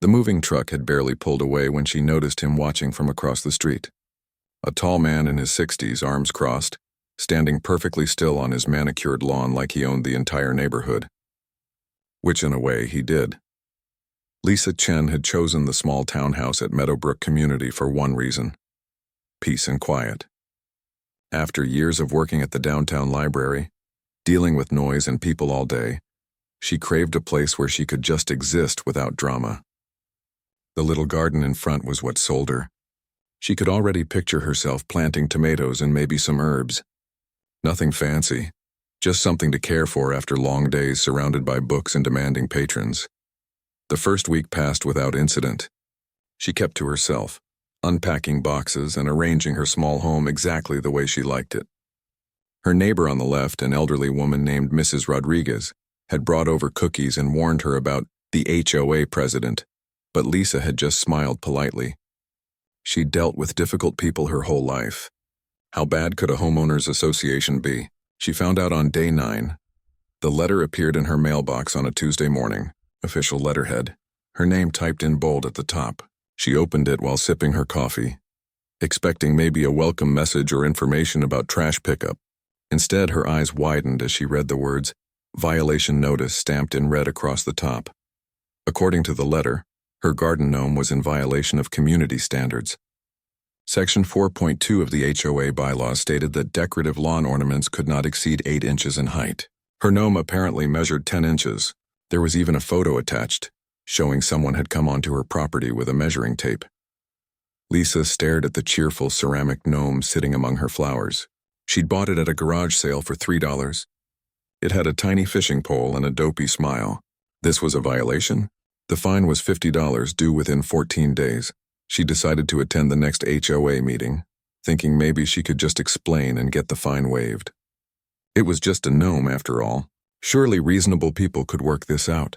The moving truck had barely pulled away when she noticed him watching from across the street. A tall man in his 60s, arms crossed, standing perfectly still on his manicured lawn like he owned the entire neighborhood. Which in a way he did. Lisa Chen had chosen the small townhouse at Meadowbrook Community for one reason: peace and quiet. After years of working at the downtown library, dealing with noise and people all day, she craved a place where she could just exist without drama. The little garden in front was what sold her. She could already picture herself planting tomatoes and maybe some herbs. Nothing fancy, just something to care for after long days surrounded by books and demanding patrons. The first week passed without incident. She kept to herself, unpacking boxes and arranging her small home exactly the way she liked it. Her neighbor on the left, an elderly woman named Mrs. Rodriguez, had brought over cookies and warned her about the HOA president, but Lisa had just smiled politely. She'd dealt with difficult people her whole life. How bad could a homeowners association be? She found out on day 9. The letter appeared in her mailbox on a Tuesday morning, official letterhead, her name typed in bold at the top. She opened it while sipping her coffee, expecting maybe a welcome message or information about trash pickup. Instead, her eyes widened as she read the words, "Violation notice," stamped in red across the top. According to the letter, her garden gnome was in violation of community standards. Section 4.2 of the HOA bylaws stated that decorative lawn ornaments could not exceed 8 inches in height. Her gnome apparently measured 10 inches. There was even a photo attached, showing someone had come onto her property with a measuring tape. Lisa stared at the cheerful ceramic gnome sitting among her flowers. She'd bought it at a garage sale for $3. It had a tiny fishing pole and a dopey smile. This was a violation? The fine was $50 due within 14 days. She decided to attend the next HOA meeting, thinking maybe she could just explain and get the fine waived. It was just a gnome after all. Surely reasonable people could work this out.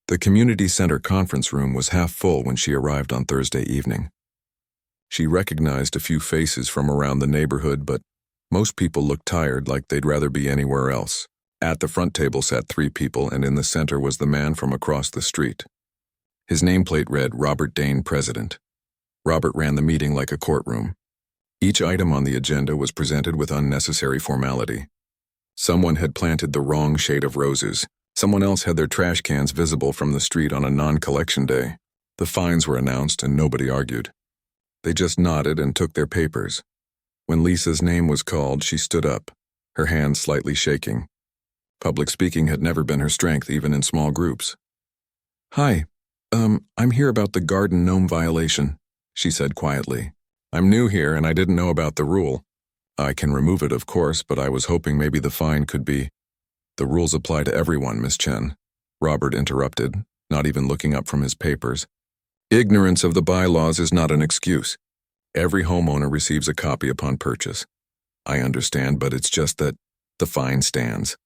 The community center conference room was half full when she arrived on Thursday evening. She recognized a few faces from around the neighborhood, but most people looked tired, like they'd rather be anywhere else. At the front table sat 3 people, and in the center was the man from across the street. His nameplate read, "Robert Dane, President." Robert ran the meeting like a courtroom. Each item on the agenda was presented with unnecessary formality. Someone had planted the wrong shade of roses. Someone else had their trash cans visible from the street on a non-collection day. The fines were announced and nobody argued. They just nodded and took their papers. When Lisa's name was called, she stood up, her hands slightly shaking. Public speaking had never been her strength, even in small groups. "Hi, I'm here about the garden gnome violation," she said quietly. "I'm new here and I didn't know about the rule. I can remove it, of course, but I was hoping maybe the fine could be—" "The rules apply to everyone, Miss Chen," Robert interrupted, not even looking up from his papers. "Ignorance of the bylaws is not an excuse. Every homeowner receives a copy upon purchase. I understand, but it's just that the fine stands."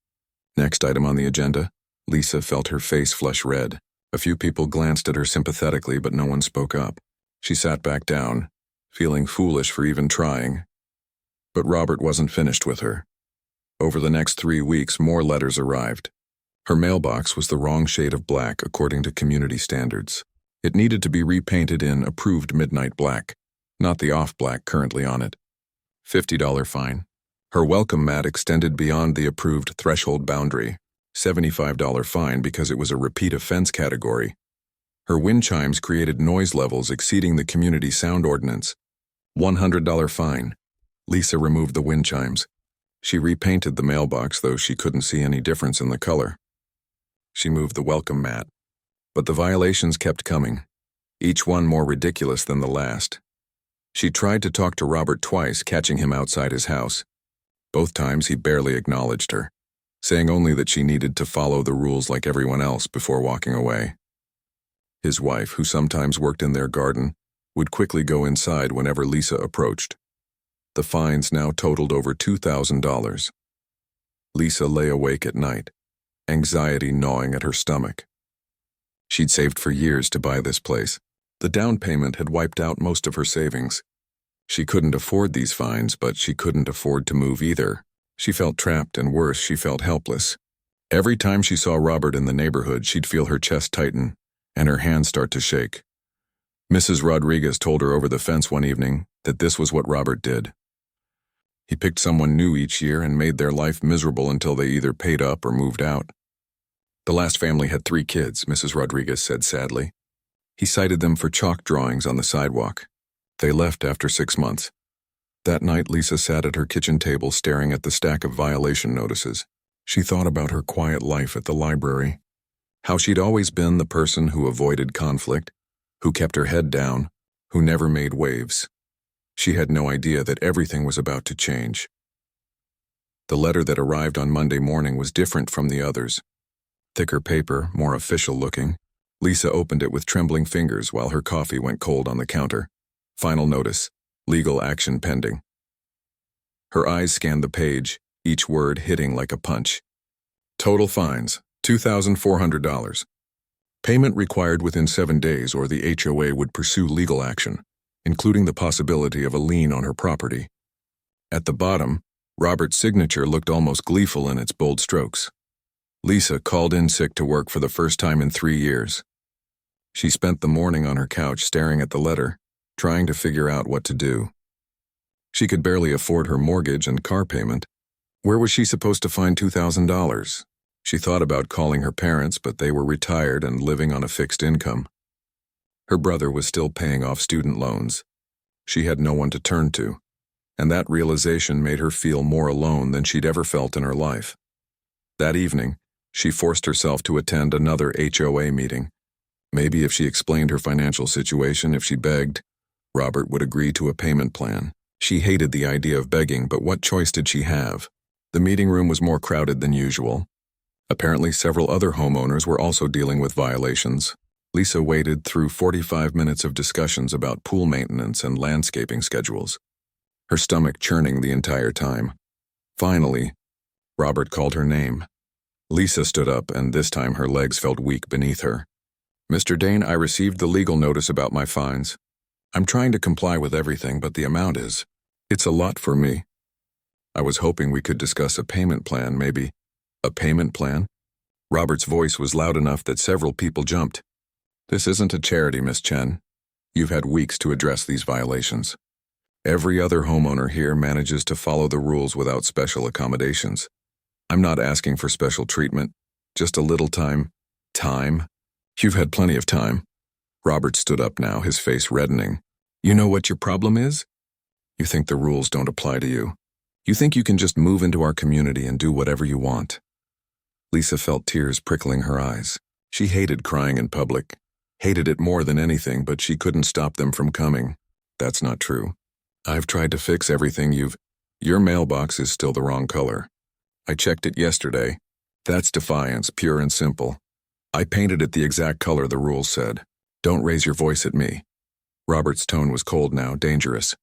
Next item on the agenda, Lisa felt her face flush red. A few people glanced at her sympathetically, but no one spoke up. She sat back down, feeling foolish for even trying. But Robert wasn't finished with her. Over the next 3 weeks, more letters arrived. Her mailbox was the wrong shade of black according to community standards. It needed to be repainted in approved midnight black, not the off black currently on it. $50 fine. Her welcome mat extended beyond the approved threshold boundary. $75 fine because it was a repeat offense category. Her wind chimes created noise levels exceeding the community sound ordinance. $100 fine. Lisa removed the wind chimes. She repainted the mailbox, though she couldn't see any difference in the color. She moved the welcome mat. But the violations kept coming, each one more ridiculous than the last. She tried to talk to Robert twice, catching him outside his house. Both times he barely acknowledged her, saying only that she needed to follow the rules like everyone else before walking away. His wife, who sometimes worked in their garden, would quickly go inside whenever Lisa approached. The fines now totaled over $2,000. Lisa lay awake at night, anxiety gnawing at her stomach. She'd saved for years to buy this place. The down payment had wiped out most of her savings. She couldn't afford these fines, but she couldn't afford to move either. She felt trapped, and worse, she felt helpless. Every time she saw Robert in the neighborhood, she'd feel her chest tighten. and her hands start to shake. Mrs. Rodriguez told her over the fence one evening that this was what Robert did. He picked someone new each year and made their life miserable until they either paid up or moved out. The last family had 3 kids, Mrs. Rodriguez said sadly. He cited them for chalk drawings on the sidewalk. They left after 6 months. That night, Lisa sat at her kitchen table staring at the stack of violation notices. She thought about her quiet life at the library, how she'd always been the person who avoided conflict, who kept her head down, who never made waves. She had no idea that everything was about to change. The letter that arrived on Monday morning was different from the others. Thicker paper, more official looking. Lisa opened it with trembling fingers while her coffee went cold on the counter. Final notice, legal action pending. Her eyes scanned the page, each word hitting like a punch. Total fines, $2,400. Payment required within 7 days or the HOA would pursue legal action, including the possibility of a lien on her property. At the bottom, Robert's signature looked almost gleeful in its bold strokes. Lisa called in sick to work for the first time in 3 years. She spent the morning on her couch staring at the letter, trying to figure out what to do. She could barely afford her mortgage and car payment. Where was she supposed to find $2,000? She thought about calling her parents, but they were retired and living on a fixed income. Her brother was still paying off student loans. She had no one to turn to, and that realization made her feel more alone than she'd ever felt in her life. That evening, she forced herself to attend another HOA meeting. Maybe if she explained her financial situation, if she begged, Robert would agree to a payment plan. She hated the idea of begging, but what choice did she have? The meeting room was more crowded than usual. Apparently, several other homeowners were also dealing with violations. Lisa waded through 45 minutes of discussions about pool maintenance and landscaping schedules, her stomach churning the entire time. Finally, Robert called her name. Lisa stood up, and this time her legs felt weak beneath her. Mr. Dane, I received the legal notice about my fines. I'm trying to comply with everything, but the amount it's a lot for me. I was hoping we could discuss a payment plan, maybe. A payment plan? Robert's voice was loud enough that several people jumped. This isn't a charity, Miss Chen. You've had weeks to address these violations. Every other homeowner here manages to follow the rules without special accommodations. I'm not asking for special treatment, just a little time. Time? You've had plenty of time. Robert stood up now, his face reddening. You know what your problem is? You think the rules don't apply to you. You think you can just move into our community and do whatever you want. Lisa felt tears prickling her eyes. She hated crying in public, hated it more than anything, but she couldn't stop them from coming. That's not true. I've tried to fix everything Your mailbox is still the wrong color. I checked it yesterday. That's defiance, pure and simple. I painted it the exact color the rules said. Don't raise your voice at me. Robert's tone was cold now, dangerous.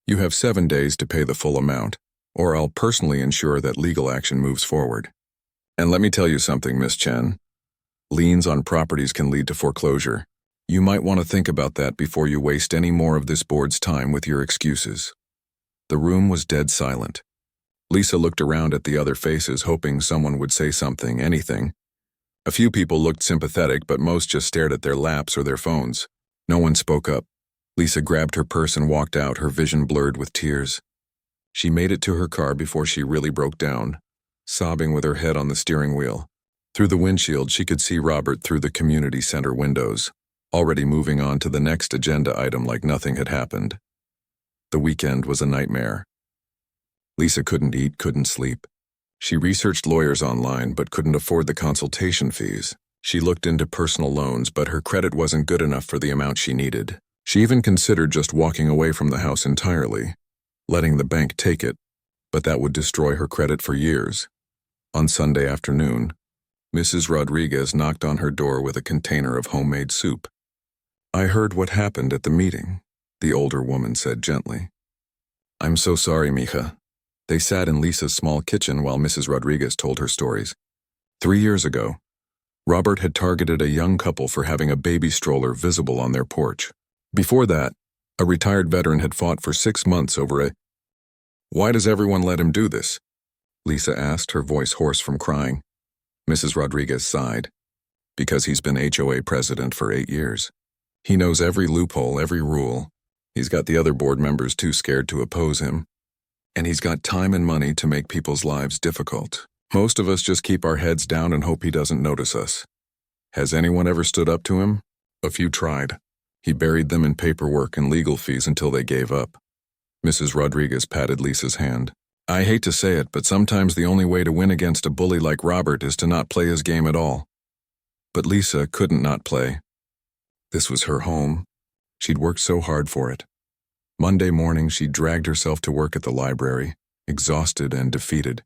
You have 7 days to pay the full amount, or I'll personally ensure that legal action moves forward. And let me tell you something, Miss Chen. Liens on properties can lead to foreclosure. You might want to think about that before you waste any more of this board's time with your excuses. The room was dead silent. Lisa looked around at the other faces, hoping someone would say something, anything. A few people looked sympathetic, but most just stared at their laps or their phones. No one spoke up. Lisa grabbed her purse and walked out, her vision blurred with tears. She made it to her car before she really broke down, sobbing with her head on the steering wheel. Through the windshield, she could see Robert through the community center windows, already moving on to the next agenda item like nothing had happened. The weekend was a nightmare. Lisa couldn't eat, couldn't sleep. She researched lawyers online but couldn't afford the consultation fees. She looked into personal loans, but her credit wasn't good enough for the amount she needed. She even considered just walking away from the house entirely, letting the bank take it, but that would destroy her credit for years. On Sunday afternoon, Mrs. Rodriguez knocked on her door with a container of homemade soup. I heard what happened at the meeting, the older woman said gently. I'm so sorry, mija. They sat in Lisa's small kitchen while Mrs. Rodriguez told her stories. 3 years ago, Robert had targeted a young couple for having a baby stroller visible on their porch. Before that, a retired veteran had fought for 6 months over a... Why does everyone let him do this? Lisa asked, her voice hoarse from crying. Mrs. Rodriguez sighed. because he's been HOA president for 8 years. He knows every loophole, every rule. He's got the other board members too scared to oppose him. And he's got time and money to make people's lives difficult. Most of us just keep our heads down and hope he doesn't notice us. Has anyone ever stood up to him? A few tried. He buried them in paperwork and legal fees until they gave up. Mrs. Rodriguez patted Lisa's hand. I hate to say it, but sometimes the only way to win against a bully like Robert is to not play his game at all. But Lisa couldn't not play. This was her home. She'd worked so hard for it. Monday morning, she dragged herself to work at the library, exhausted and defeated.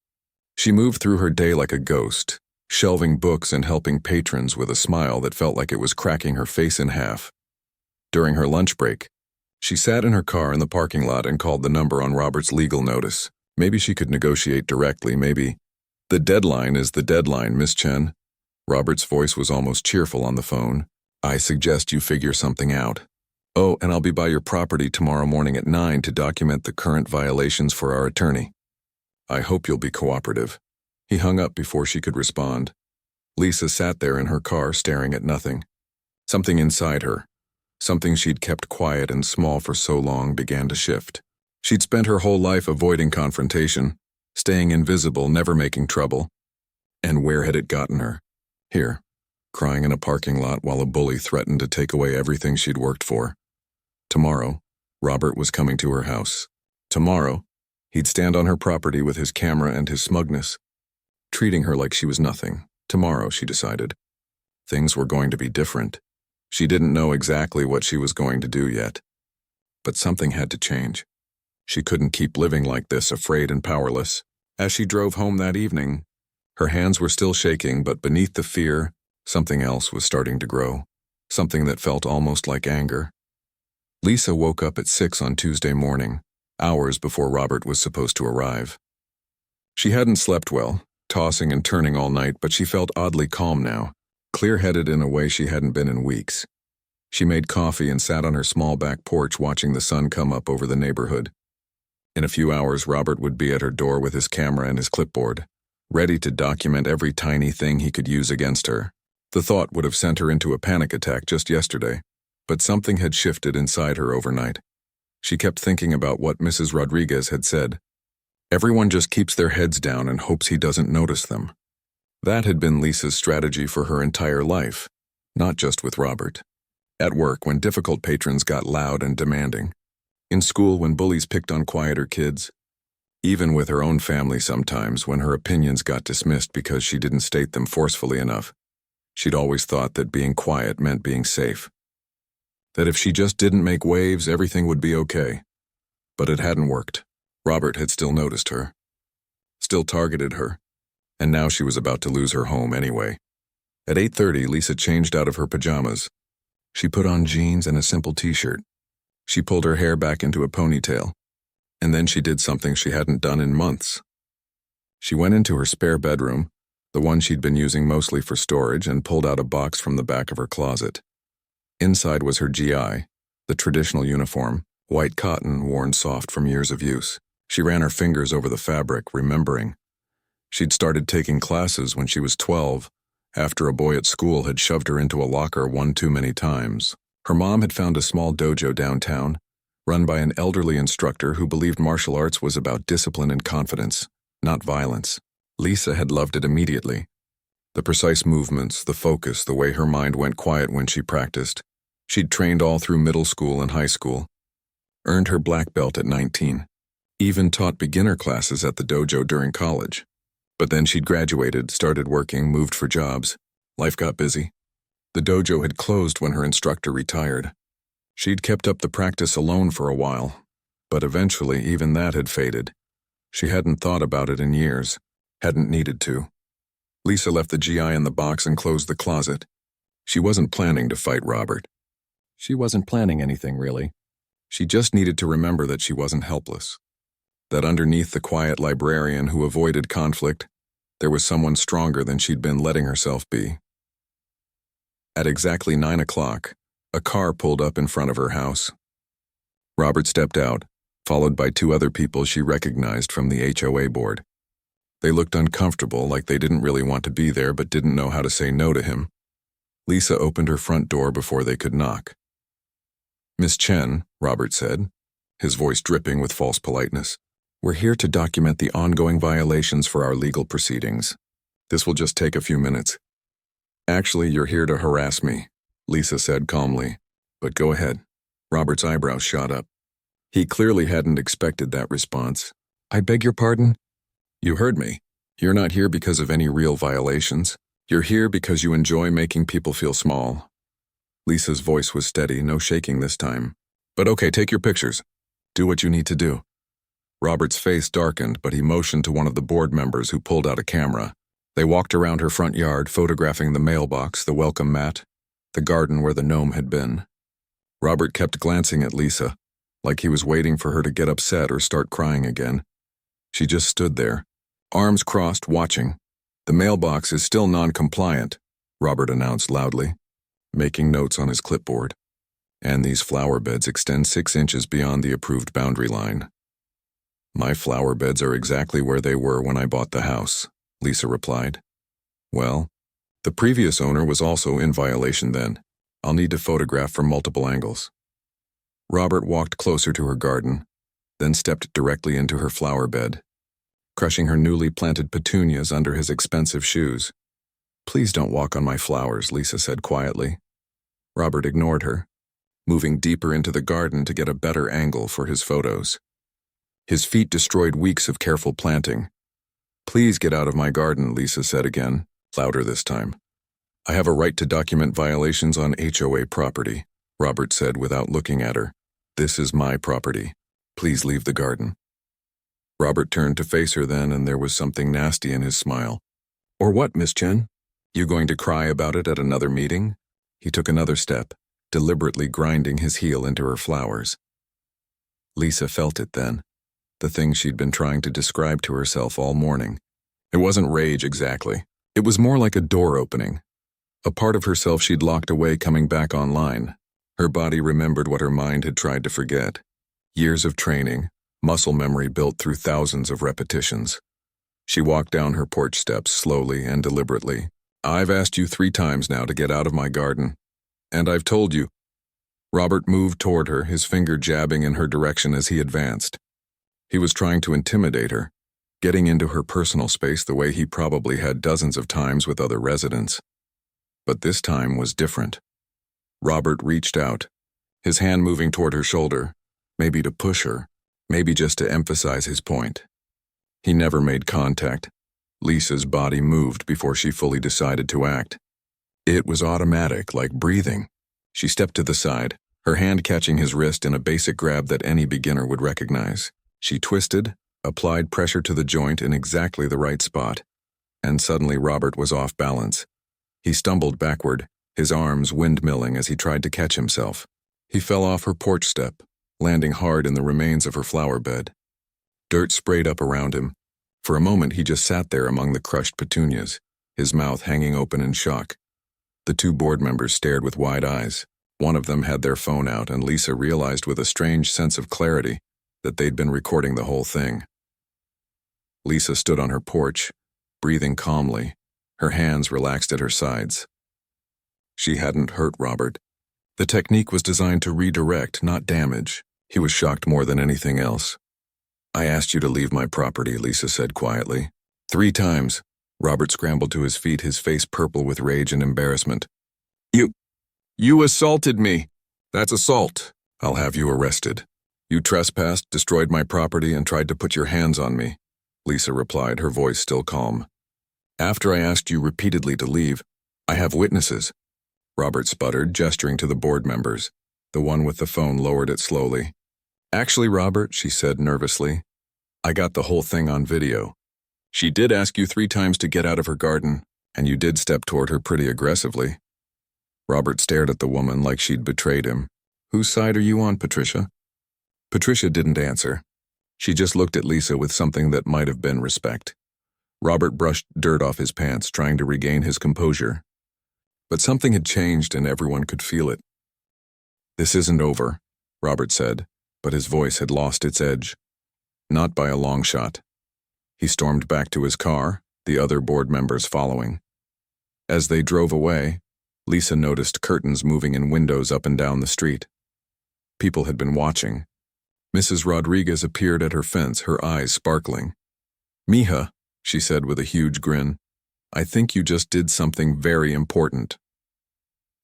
She moved through her day like a ghost, shelving books and helping patrons with a smile that felt like it was cracking her face in half. During her lunch break, she sat in her car in the parking lot and called the number on Robert's legal notice. Maybe she could negotiate directly, maybe. The deadline is the deadline, Miss Chen. Robert's voice was almost cheerful on the phone. I suggest you figure something out. Oh, and I'll be by your property tomorrow morning at 9 to document the current violations for our attorney. I hope you'll be cooperative. He hung up before she could respond. Lisa sat there in her car staring at nothing. Something inside her, something she'd kept quiet and small for so long, began to shift. She'd spent her whole life avoiding confrontation, staying invisible, never making trouble. And where had it gotten her? Here, crying in a parking lot while a bully threatened to take away everything she'd worked for. Tomorrow, Robert was coming to her house. Tomorrow, he'd stand on her property with his camera and his smugness, treating her like she was nothing. Tomorrow, she decided. Things were going to be different. She didn't know exactly what she was going to do yet. But something had to change. She couldn't keep living like this, afraid and powerless. As she drove home that evening, her hands were still shaking, but beneath the fear, something else was starting to grow. Something that felt almost like anger. Lisa woke up at 6 on Tuesday morning, hours before Robert was supposed to arrive. She hadn't slept well, tossing and turning all night, but she felt oddly calm now, clear-headed in a way she hadn't been in weeks. She made coffee and sat on her small back porch watching the sun come up over the neighborhood. In a few hours, Robert would be at her door with his camera and his clipboard, ready to document every tiny thing he could use against her. The thought would have sent her into a panic attack just yesterday, but something had shifted inside her overnight. She kept thinking about what Mrs. Rodriguez had said. Everyone just keeps their heads down and hopes he doesn't notice them. That had been Lisa's strategy for her entire life, not just with Robert. At work, when difficult patrons got loud and demanding. In school, when bullies picked on quieter kids. Even with her own family sometimes, when her opinions got dismissed because she didn't state them forcefully enough. She'd always thought that being quiet meant being safe. That if she just didn't make waves, everything would be okay. But it hadn't worked. Robert had still noticed her. Still targeted her. And now she was about to lose her home anyway. At 8:30, Lisa changed out of her pajamas. She put on jeans and a simple t-shirt. She pulled her hair back into a ponytail. And then she did something she hadn't done in months. She went into her spare bedroom, the one she'd been using mostly for storage, and pulled out a box from the back of her closet. Inside was her GI, the traditional uniform, white cotton worn soft from years of use. She ran her fingers over the fabric, remembering. She'd started taking classes when she was 12, after a boy at school had shoved her into a locker one too many times. Her mom had found a small dojo downtown, run by an elderly instructor who believed martial arts was about discipline and confidence, not violence. Lisa had loved it immediately. The precise movements, the focus, the way her mind went quiet when she practiced. She'd trained all through middle school and high school. Earned her black belt at 19. Even taught beginner classes at the dojo during college. But then she'd graduated, started working, moved for jobs. Life got busy. The dojo had closed when her instructor retired. She'd kept up the practice alone for a while, but eventually even that had faded. She hadn't thought about it in years, hadn't needed to. Lisa left the GI in the box and closed the closet. She wasn't planning to fight Robert. She wasn't planning anything, really. She just needed to remember that she wasn't helpless. That underneath the quiet librarian who avoided conflict, there was someone stronger than she'd been letting herself be. At exactly 9 o'clock, a car pulled up in front of her house. Robert stepped out, followed by 2 other people she recognized from the HOA board. They looked uncomfortable, like they didn't really want to be there but didn't know how to say no to him. Lisa opened her front door before they could knock. "Miss Chen," Robert said, his voice dripping with false politeness, "we're here to document the ongoing violations for our legal proceedings. This will just take a few minutes." "Actually, you're here to harass me," Lisa said calmly. "But go ahead." Robert's eyebrows shot up. He clearly hadn't expected that response. "I beg your pardon?" "You heard me. You're not here because of any real violations. You're here because you enjoy making people feel small." Lisa's voice was steady, no shaking this time. "But okay, take your pictures. Do what you need to do." Robert's face darkened, but he motioned to one of the board members who pulled out a camera. They walked around her front yard, photographing the mailbox, the welcome mat, the garden where the gnome had been. Robert kept glancing at Lisa, like he was waiting for her to get upset or start crying again. She just stood there, arms crossed, watching. "The mailbox is still non-compliant," Robert announced loudly, making notes on his clipboard. "And these flower beds extend 6 inches beyond the approved boundary line." "My flower beds are exactly where they were when I bought the house," Lisa replied. "Well, the previous owner was also in violation then. I'll need to photograph from multiple angles." Robert walked closer to her garden, then stepped directly into her flower bed, crushing her newly planted petunias under his expensive shoes. "Please don't walk on my flowers," Lisa said quietly. Robert ignored her, moving deeper into the garden to get a better angle for his photos. His feet destroyed weeks of careful planting. "Please get out of my garden," Lisa said again, louder this time. "I have a right to document violations on HOA property," Robert said without looking at her. "This is my property. Please leave the garden." Robert turned to face her then, and there was something nasty in his smile. "Or what, Miss Chen? You going to cry about it at another meeting?" He took another step, deliberately grinding his heel into her flowers. Lisa felt it then, the thing she'd been trying to describe to herself all morning. It wasn't rage exactly. It was more like a door opening. A part of herself she'd locked away coming back online. Her body remembered what her mind had tried to forget. Years of training, muscle memory built through thousands of repetitions. She walked down her porch steps slowly and deliberately. "I've asked you 3 times now to get out of my garden. And I've told you." Robert moved toward her, his finger jabbing in her direction as he advanced. He was trying to intimidate her, getting into her personal space the way he probably had dozens of times with other residents. But this time was different. Robert reached out, his hand moving toward her shoulder, maybe to push her, maybe just to emphasize his point. He never made contact. Lisa's body moved before she fully decided to act. It was automatic, like breathing. She stepped to the side, her hand catching his wrist in a basic grab that any beginner would recognize. She twisted, applied pressure to the joint in exactly the right spot, and suddenly Robert was off balance. He stumbled backward, his arms windmilling as he tried to catch himself. He fell off her porch step, landing hard in the remains of her flower bed. Dirt sprayed up around him. For a moment he just sat there among the crushed petunias, his mouth hanging open in shock. The 2 board members stared with wide eyes. One of them had their phone out, and Lisa realized with a strange sense of clarity that they'd been recording the whole thing. Lisa stood on her porch, breathing calmly, her hands relaxed at her sides. She hadn't hurt Robert. The technique was designed to redirect, not damage. He was shocked more than anything else. "I asked you to leave my property," Lisa said quietly. 3 times. Robert scrambled to his feet, his face purple with rage and embarrassment. You assaulted me." "That's assault. I'll have you arrested. You trespassed, destroyed my property, and tried to put your hands on me," Lisa replied, her voice still calm. "After I asked you repeatedly to leave, I have witnesses," Robert sputtered, gesturing to the board members. The one with the phone lowered it slowly. "Actually, Robert," she said nervously, "I got the whole thing on video. She did ask you 3 times to get out of her garden, and you did step toward her pretty aggressively." Robert stared at the woman like she'd betrayed him. "Whose side are you on, Patricia?" Patricia didn't answer. She just looked at Lisa with something that might have been respect. Robert brushed dirt off his pants, trying to regain his composure. But something had changed and everyone could feel it. "This isn't over," Robert said, but his voice had lost its edge. Not by a long shot. He stormed back to his car, the other board members following. As they drove away, Lisa noticed curtains moving in windows up and down the street. People had been watching. Mrs. Rodriguez appeared at her fence, her eyes sparkling. "Mija," she said with a huge grin, "I think you just did something very important."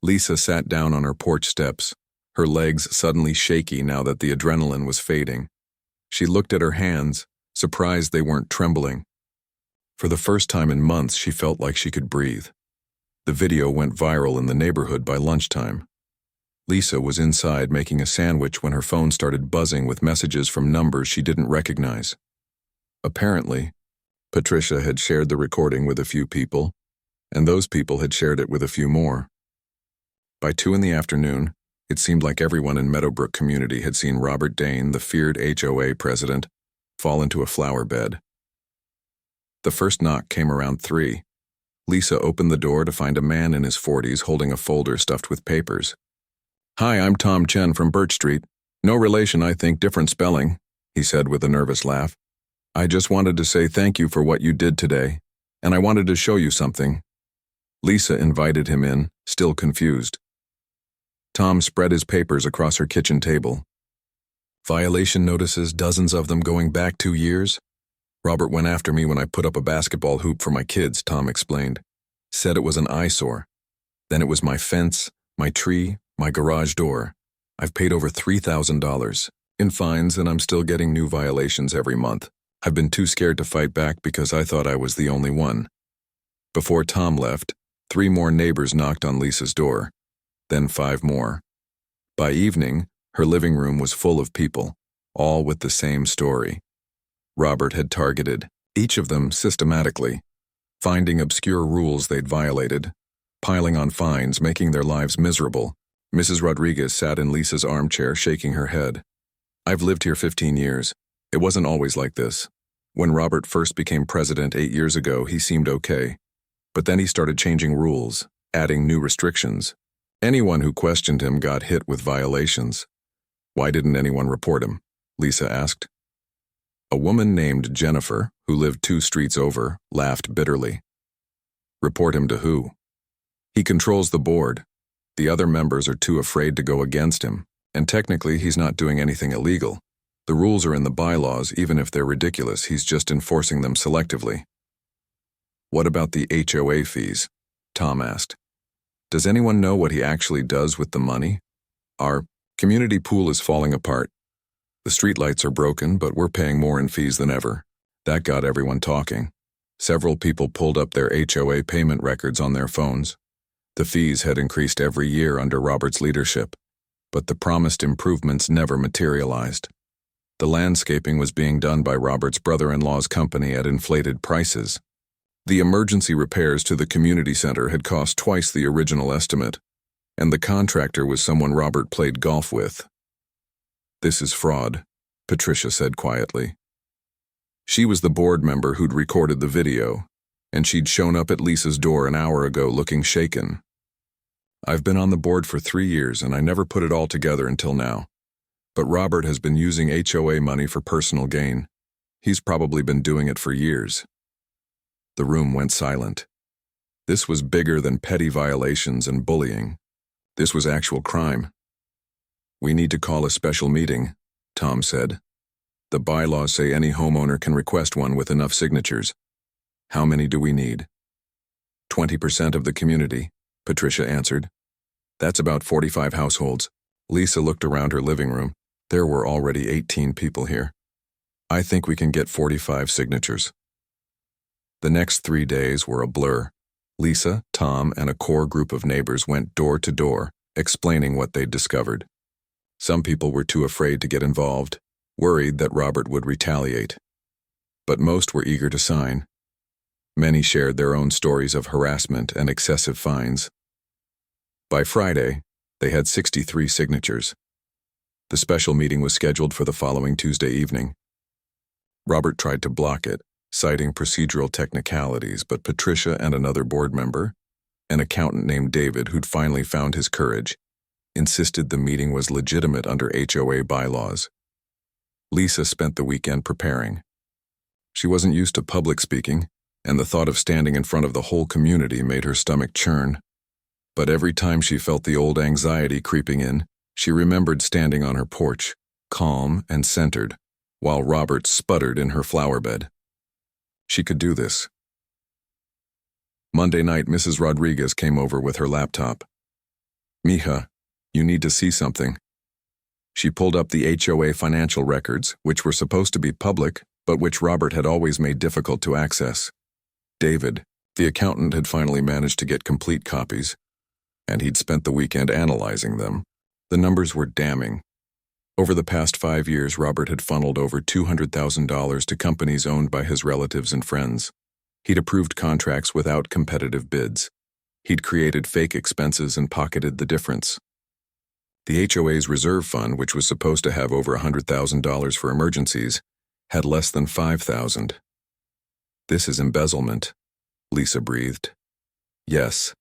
Lisa sat down on her porch steps, her legs suddenly shaky now that the adrenaline was fading. She looked at her hands, surprised they weren't trembling. For the first time in months, she felt like she could breathe. The video went viral in the neighborhood by lunchtime. Lisa was inside making a sandwich when her phone started buzzing with messages from numbers she didn't recognize. Apparently, Patricia had shared the recording with a few people, and those people had shared it with a few more. By 2 in the afternoon, it seemed like everyone in Meadowbrook community had seen Robert Dane, the feared HOA president, fall into a flower bed. The first knock came around 3. Lisa opened the door to find a man in his 40s holding a folder stuffed with papers. "Hi, I'm Tom Chen from Birch Street. No relation, I think, different spelling," he said with a nervous laugh. "I just wanted to say thank you for what you did today, and I wanted to show you something." Lisa invited him in, still confused. Tom spread his papers across her kitchen table. "Violation notices, dozens of them going back 2 years. Robert went after me when I put up a basketball hoop for my kids," Tom explained. "Said it was an eyesore. Then it was my fence, my tree, my garage door. I've paid over $3,000 in fines, and I'm still getting new violations every month. I've been too scared to fight back because I thought I was the only one." Before Tom left, 3 more neighbors knocked on Lisa's door, then 5 more. By evening, her living room was full of people, all with the same story. Robert had targeted each of them systematically, finding obscure rules they'd violated, piling on fines, making their lives miserable. Mrs. Rodriguez sat in Lisa's armchair, shaking her head. "I've lived here 15 years. It wasn't always like this. When Robert first became president 8 years ago, he seemed okay. But then he started changing rules, adding new restrictions. Anyone who questioned him got hit with violations." "Why didn't anyone report him?" Lisa asked. A woman named Jennifer, who lived 2 streets over, laughed bitterly. "Report him to who? He controls the board. The other members are too afraid to go against him, and technically he's not doing anything illegal. The rules are in the bylaws, even if they're ridiculous, he's just enforcing them selectively." "What about the HOA fees?" Tom asked. "Does anyone know what he actually does with the money? Our community pool is falling apart. The streetlights are broken, but we're paying more in fees than ever." That got everyone talking. Several people pulled up their HOA payment records on their phones. The fees had increased every year under Robert's leadership, but the promised improvements never materialized. The landscaping was being done by Robert's brother-in-law's company at inflated prices. The emergency repairs to the community center had cost twice the original estimate, and the contractor was someone Robert played golf with. "This is fraud," Patricia said quietly. She was the board member who'd recorded the video, and she'd shown up at Lisa's door an hour ago looking shaken. "I've been on the board for 3 years, and I never put it all together until now. But Robert has been using HOA money for personal gain. He's probably been doing it for years." The room went silent. This was bigger than petty violations and bullying. This was actual crime. "We need to call a special meeting," Tom said. "The bylaws say any homeowner can request one with enough signatures. How many do we need?" 20% of the community, Patricia answered. "That's about 45 households." Lisa looked around her living room. There were already 18 people here. "I think we can get 45 signatures." The next 3 days were a blur. Lisa, Tom, and a core group of neighbors went door to door, explaining what they'd discovered. Some people were too afraid to get involved, worried that Robert would retaliate. But most were eager to sign. Many shared their own stories of harassment and excessive fines. By Friday, they had 63 signatures. The special meeting was scheduled for the following Tuesday evening. Robert tried to block it, citing procedural technicalities, but Patricia and another board member, an accountant named David who'd finally found his courage, insisted the meeting was legitimate under HOA bylaws. Lisa spent the weekend preparing. She wasn't used to public speaking, and the thought of standing in front of the whole community made her stomach churn. But every time she felt the old anxiety creeping in, she remembered standing on her porch, calm and centered, while Robert sputtered in her flower bed. She could do this. Monday night, Mrs. Rodriguez came over with her laptop. "Mija, you need to see something." She pulled up the HOA financial records, which were supposed to be public, but which Robert had always made difficult to access. David, the accountant, had finally managed to get complete copies, and he'd spent the weekend analyzing them. The numbers were damning. Over the past 5 years, Robert had funneled over $200,000 to companies owned by his relatives and friends. He'd approved contracts without competitive bids. He'd created fake expenses and pocketed the difference. The HOA's reserve fund, which was supposed to have over $100,000 for emergencies, had less than $5,000. "This is embezzlement," Lisa breathed. "Yes,"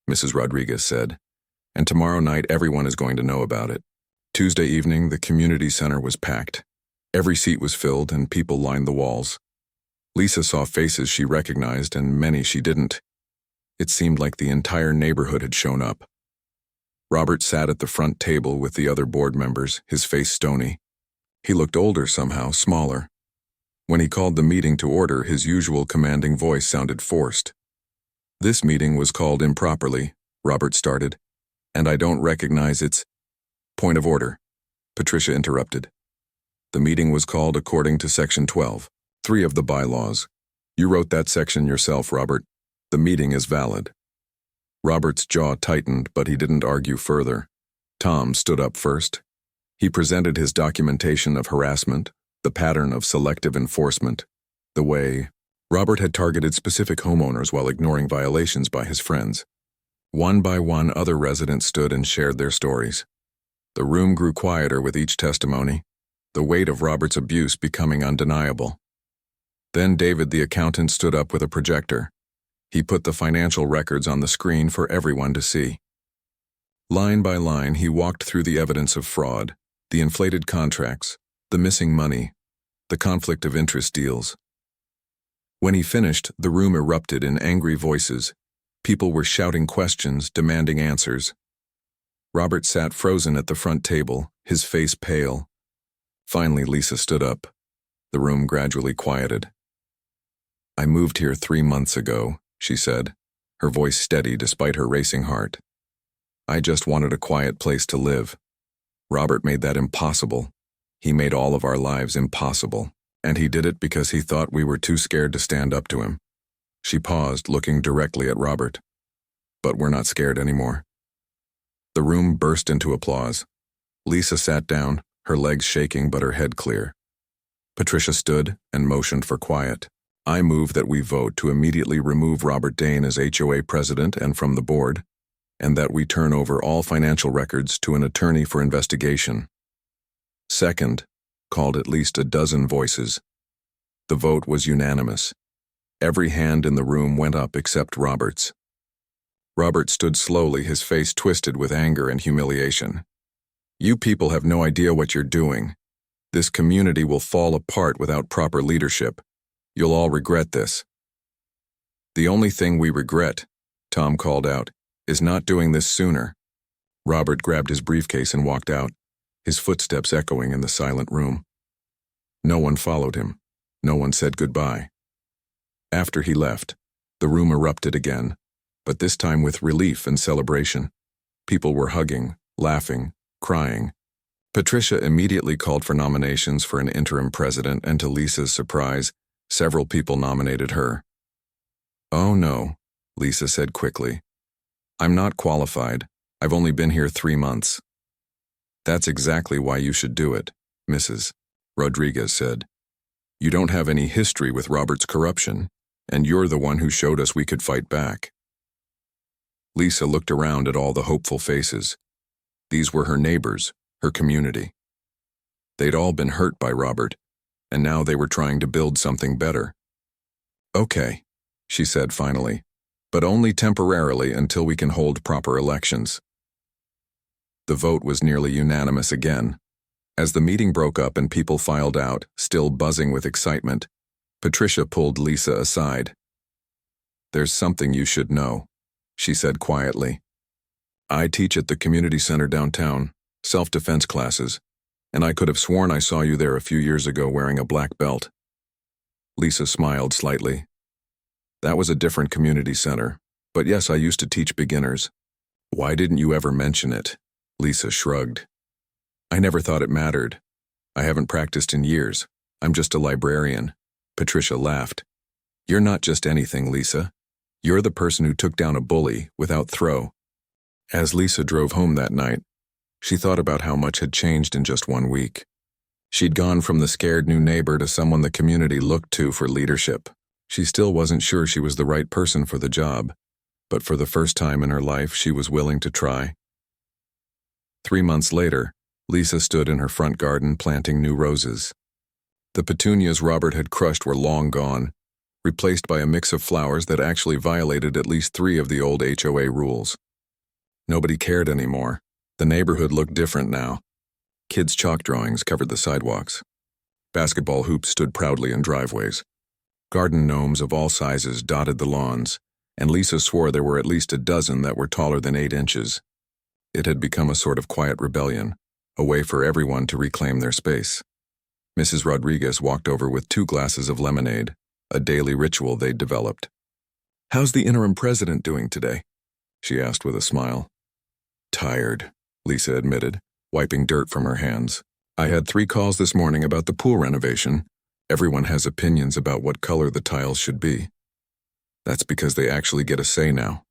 Mrs. Rodriguez said, "and tomorrow night everyone is going to know about it." Tuesday evening, the community center was packed. Every seat was filled and people lined the walls. Lisa saw faces she recognized and many she didn't. It seemed like the entire neighborhood had shown up. Robert sat at the front table with the other board members, his face stony. He looked older somehow, smaller. When he called the meeting to order, his usual commanding voice sounded forced. "This meeting was called improperly," Robert started, "and I don't recognize its—" "Point of order," Patricia interrupted. "The meeting was called according to Section 12(3) of the bylaws. You wrote that section yourself, Robert. The meeting is valid." Robert's jaw tightened, but he didn't argue further. Tom stood up first. He presented his documentation of harassment, the pattern of selective enforcement, the way Robert had targeted specific homeowners while ignoring violations by his friends. One by one, other residents stood and shared their stories. The room grew quieter with each testimony, the weight of Robert's abuse becoming undeniable. Then David, the accountant, stood up with a projector. He put the financial records on the screen for everyone to see. Line by line, he walked through the evidence of fraud, the inflated contracts, the missing money, the conflict of interest deals. When he finished, the room erupted in angry voices. People were shouting questions, demanding answers. Robert sat frozen at the front table, his face pale. Finally, Lisa stood up. The room gradually quieted. "I moved here 3 months ago," she said, her voice steady despite her racing heart. "I just wanted a quiet place to live. Robert made that impossible. He made all of our lives impossible, and he did it because he thought we were too scared to stand up to him." She paused, looking directly at Robert. "But we're not scared anymore." The room burst into applause. Lisa sat down, her legs shaking but her head clear. Patricia stood and motioned for quiet. "I move that we vote to immediately remove Robert Dane as HOA president and from the board, and that we turn over all financial records to an attorney for investigation." "Second," called at least a dozen voices. The vote was unanimous. Every hand in the room went up except Robert's. Robert stood slowly, his face twisted with anger and humiliation. "You people have no idea what you're doing. This community will fall apart without proper leadership. You'll all regret this." "The only thing we regret," Tom called out, "is not doing this sooner." Robert grabbed his briefcase and walked out, his footsteps echoing in the silent room. No one followed him. No one said goodbye. After he left, the room erupted again, but this time with relief and celebration. People were hugging, laughing, crying. Patricia immediately called for nominations for an interim president, and to Lisa's surprise, several people nominated her. "Oh no," Lisa said quickly. "I'm not qualified. I've only been here 3 months." "That's exactly why you should do it," Mrs. Rodriguez said. "You don't have any history with Robert's corruption, and you're the one who showed us we could fight back." Lisa looked around at all the hopeful faces. These were her neighbors, her community. They'd all been hurt by Robert, and now they were trying to build something better. "Okay," she said finally, "but only temporarily until we can hold proper elections." The vote was nearly unanimous again. As the meeting broke up and people filed out, still buzzing with excitement, Patricia pulled Lisa aside. "There's something you should know," she said quietly. I teach at the community center downtown, self-defense classes, and I could have sworn I saw you there a few years ago wearing a black belt. Lisa smiled slightly. That was a different community center, but yes, I used to teach beginners. Why didn't you ever mention it? Lisa shrugged. I never thought it mattered. I haven't practiced in years. I'm just a librarian. Patricia laughed. You're not just anything, Lisa. You're the person who took down a bully without throw. As Lisa drove home that night, she thought about how much had changed in just 1 week. She'd gone from the scared new neighbor to someone the community looked to for leadership. She still wasn't sure she was the right person for the job, but for the first time in her life, she was willing to try. 3 months later, Lisa stood in her front garden planting new roses. The petunias Robert had crushed were long gone, replaced by a mix of flowers that actually violated at least 3 of the old HOA rules. Nobody cared anymore. The neighborhood looked different now. Kids' chalk drawings covered the sidewalks. Basketball hoops stood proudly in driveways. Garden gnomes of all sizes dotted the lawns, and Lisa swore there were at least a dozen that were taller than 8 inches. It had become a sort of quiet rebellion, a way for everyone to reclaim their space. Mrs. Rodriguez walked over with 2 glasses of lemonade, a daily ritual they'd developed. How's the interim president doing today? She asked with a smile. Tired, Lisa admitted, wiping dirt from her hands. I had 3 calls this morning about the pool renovation. Everyone has opinions about what color the tiles should be. That's because they actually get a say now,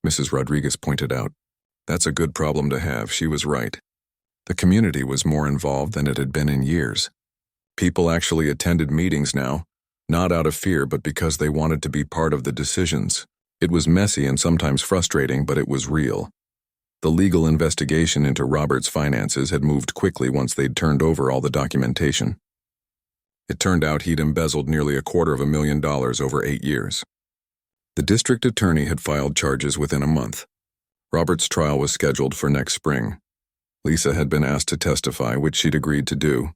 Mrs. Rodriguez pointed out. That's a good problem to have, she was right. The community was more involved than it had been in years. People actually attended meetings now, not out of fear but because they wanted to be part of the decisions. It was messy and sometimes frustrating, but it was real. The legal investigation into Robert's finances had moved quickly once they'd turned over all the documentation. It turned out he'd embezzled nearly $250,000 over 8 years. The district attorney had filed charges within a month. Robert's trial was scheduled for next spring. Lisa had been asked to testify, which she'd agreed to do.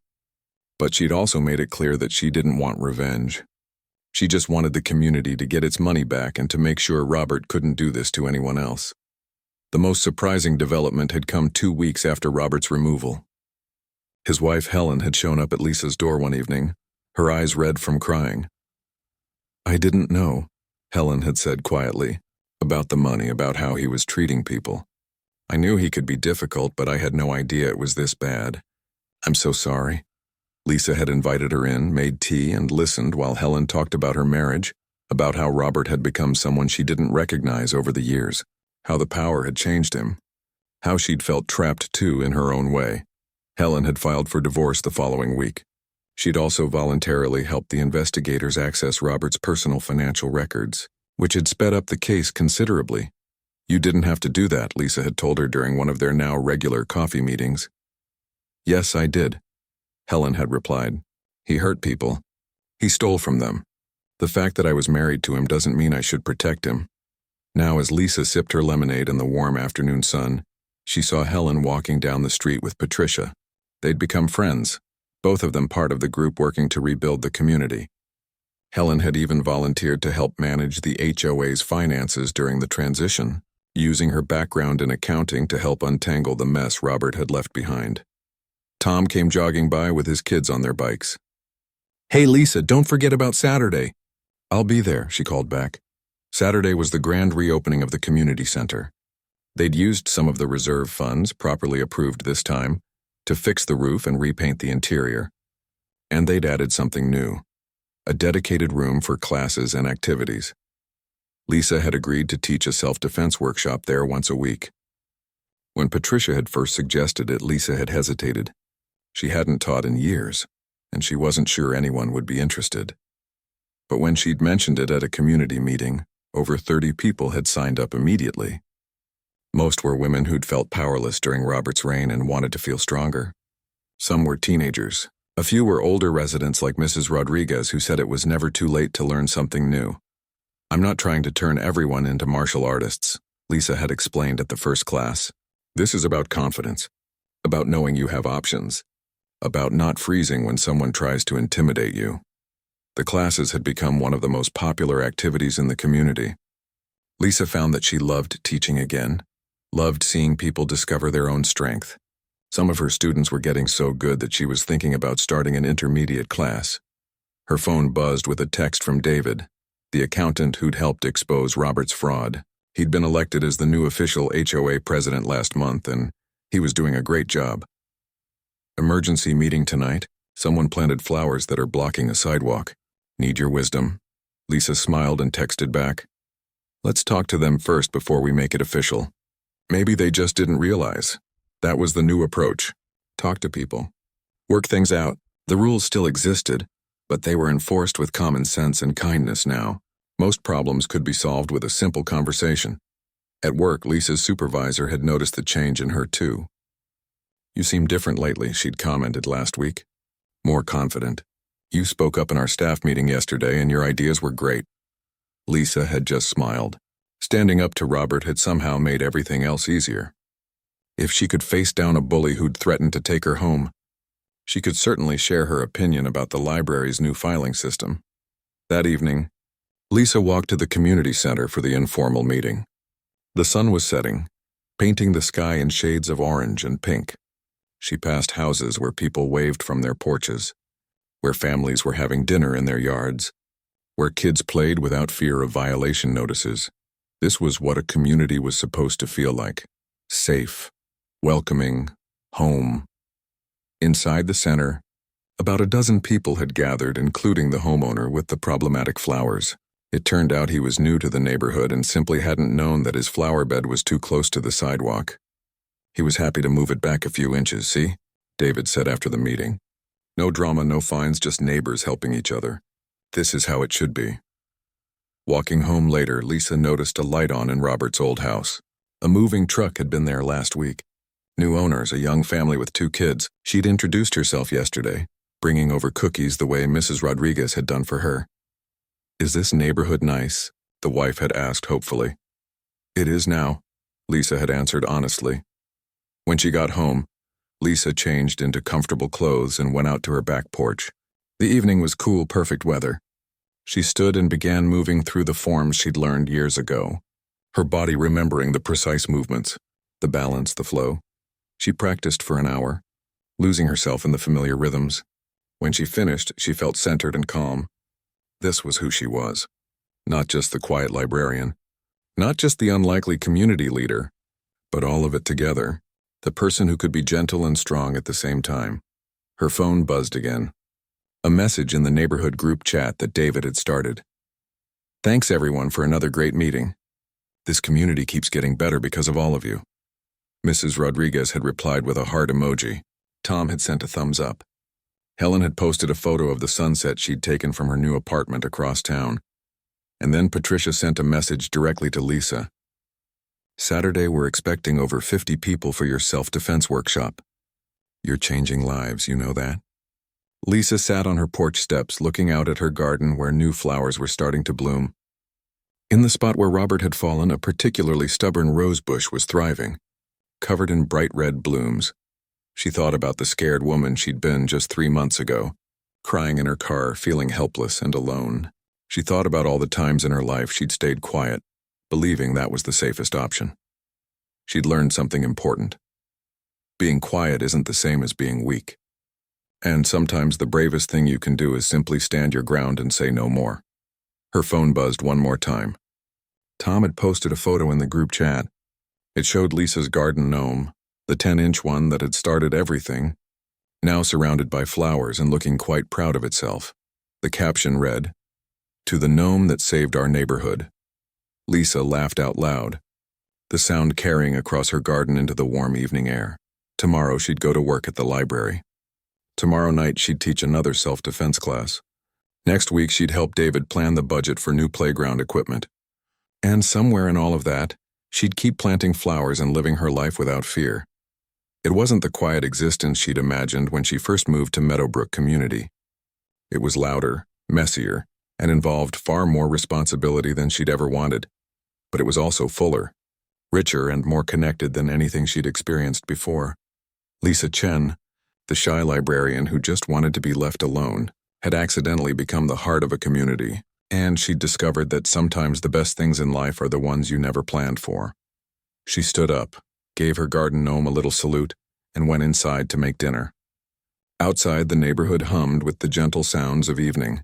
But she'd also made it clear that she didn't want revenge. She just wanted the community to get its money back and to make sure Robert couldn't do this to anyone else. The most surprising development had come 2 weeks after Robert's removal. His wife Helen had shown up at Lisa's door one evening, her eyes red from crying. I didn't know, Helen had said quietly, about the money, about how he was treating people. I knew he could be difficult, but I had no idea it was this bad. I'm so sorry. Lisa had invited her in, made tea, and listened while Helen talked about her marriage, about how Robert had become someone she didn't recognize over the years, how the power had changed him, how she'd felt trapped too in her own way. Helen had filed for divorce the following week. She'd also voluntarily helped the investigators access Robert's personal financial records, which had sped up the case considerably. You didn't have to do that, Lisa had told her during one of their now regular coffee meetings. Yes, I did, Helen had replied. He hurt people. He stole from them. The fact that I was married to him doesn't mean I should protect him. Now, as Lisa sipped her lemonade in the warm afternoon sun, she saw Helen walking down the street with Patricia. They'd become friends, both of them part of the group working to rebuild the community. Helen had even volunteered to help manage the HOA's finances during the transition, using her background in accounting to help untangle the mess Robert had left behind. Tom came jogging by with his kids on their bikes. Hey Lisa, don't forget about Saturday. I'll be there, she called back. Saturday was the grand reopening of the community center. They'd used some of the reserve funds, properly approved this time, to fix the roof and repaint the interior. And they'd added something new, a dedicated room for classes and activities. Lisa had agreed to teach a self-defense workshop there once a week. When Patricia had first suggested it, Lisa had hesitated. She hadn't taught in years, and she wasn't sure anyone would be interested. But when she'd mentioned it at a community meeting, over 30 people had signed up immediately. Most were women who'd felt powerless during Robert's reign and wanted to feel stronger. Some were teenagers. A few were older residents like Mrs. Rodriguez who said it was never too late to learn something new. I'm not trying to turn everyone into martial artists, Lisa had explained at the first class. This is about confidence, about knowing you have options, about not freezing when someone tries to intimidate you. The classes had become one of the most popular activities in the community. Lisa found that she loved teaching again. loved seeing people discover their own strength. Some of her students were getting so good that she was thinking about starting an intermediate class. Her phone buzzed with a text from David, the accountant who'd helped expose Robert's fraud. He'd been elected as the new official HOA president last month, and he was doing a great job. Emergency meeting tonight. Someone planted flowers that are blocking a sidewalk. Need your wisdom. Lisa smiled and texted back. Let's talk to them first before we make it official. Maybe they just didn't realize. That was the new approach. Talk to people. Work things out. The rules still existed, but they were enforced with common sense and kindness now. Most problems could be solved with a simple conversation. At work, Lisa's supervisor had noticed the change in her too. You seem different lately, she'd commented last week. More confident. You spoke up in our staff meeting yesterday and your ideas were great. Lisa had just smiled. Standing up to Robert had somehow made everything else easier. If she could face down a bully who'd threatened to take her home, she could certainly share her opinion about the library's new filing system. That evening, Lisa walked to the community center for the informal meeting. The sun was setting, painting the sky in shades of orange and pink. She passed houses where people waved from their porches, where families were having dinner in their yards, where kids played without fear of violation notices. This was what a community was supposed to feel like. Safe, welcoming, home. Inside the center, about a dozen people had gathered, including the homeowner with the problematic flowers. It turned out he was new to the neighborhood and simply hadn't known that his flower bed was too close to the sidewalk. He was happy to move it back a few inches, see? David said after the meeting. No drama, no fines, just neighbors helping each other. This is how it should be. Walking home later, Lisa noticed a light on in Robert's old house. A moving truck had been there last week. New owners, a young family with 2 kids. She'd introduced herself yesterday, bringing over cookies the way Mrs. Rodriguez had done for her. Is this neighborhood nice? The wife had asked hopefully. It is now, Lisa had answered honestly. When she got home, Lisa changed into comfortable clothes and went out to her back porch. The evening was cool, perfect weather. She stood and began moving through the forms she'd learned years ago, her body remembering the precise movements, the balance, the flow. She practiced for an hour, losing herself in the familiar rhythms. When she finished, she felt centered and calm. This was who she was. Not just the quiet librarian, not just the unlikely community leader, but all of it together. The person who could be gentle and strong at the same time. Her phone buzzed again. A message in the neighborhood group chat that David had started. Thanks everyone for another great meeting. This community keeps getting better because of all of you. Mrs. Rodriguez had replied with a heart emoji. Tom had sent a thumbs up. Helen had posted a photo of the sunset she'd taken from her new apartment across town. And then Patricia sent a message directly to Lisa. Saturday, we're expecting over 50 people for your self-defense workshop. You're changing lives, you know that? Lisa sat on her porch steps looking out at her garden where new flowers were starting to bloom. In the spot where Robert had fallen, a particularly stubborn rose bush was thriving, covered in bright red blooms. She thought about the scared woman she'd been just 3 months ago, crying in her car, feeling helpless and alone. She thought about all the times in her life she'd stayed quiet, believing that was the safest option. She'd learned something important. Being quiet isn't the same as being weak. And sometimes the bravest thing you can do is simply stand your ground and say no more. Her phone buzzed one more time. Tom had posted a photo in the group chat. It showed Lisa's garden gnome, the 10-inch one that had started everything, now surrounded by flowers and looking quite proud of itself. The caption read, "To the gnome that saved our neighborhood." Lisa laughed out loud, the sound carrying across her garden into the warm evening air. Tomorrow she'd go to work at the library. Tomorrow night she'd teach another self-defense class. Next week she'd help David plan the budget for new playground equipment. And somewhere in all of that, she'd keep planting flowers and living her life without fear. It wasn't the quiet existence she'd imagined when she first moved to Meadowbrook Community. It was louder, messier, and involved far more responsibility than she'd ever wanted. But it was also fuller, richer, and more connected than anything she'd experienced before. Lisa Chen, the shy librarian who just wanted to be left alone, had accidentally become the heart of a community, and she'd discovered that sometimes the best things in life are the ones you never planned for. She stood up, gave her garden gnome a little salute, and went inside to make dinner. Outside, the neighborhood hummed with the gentle sounds of evening.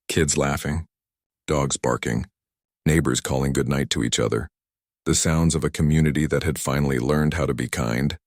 Kids laughing, dogs barking, neighbors calling goodnight to each other. The sounds of a community that had finally learned how to be kind.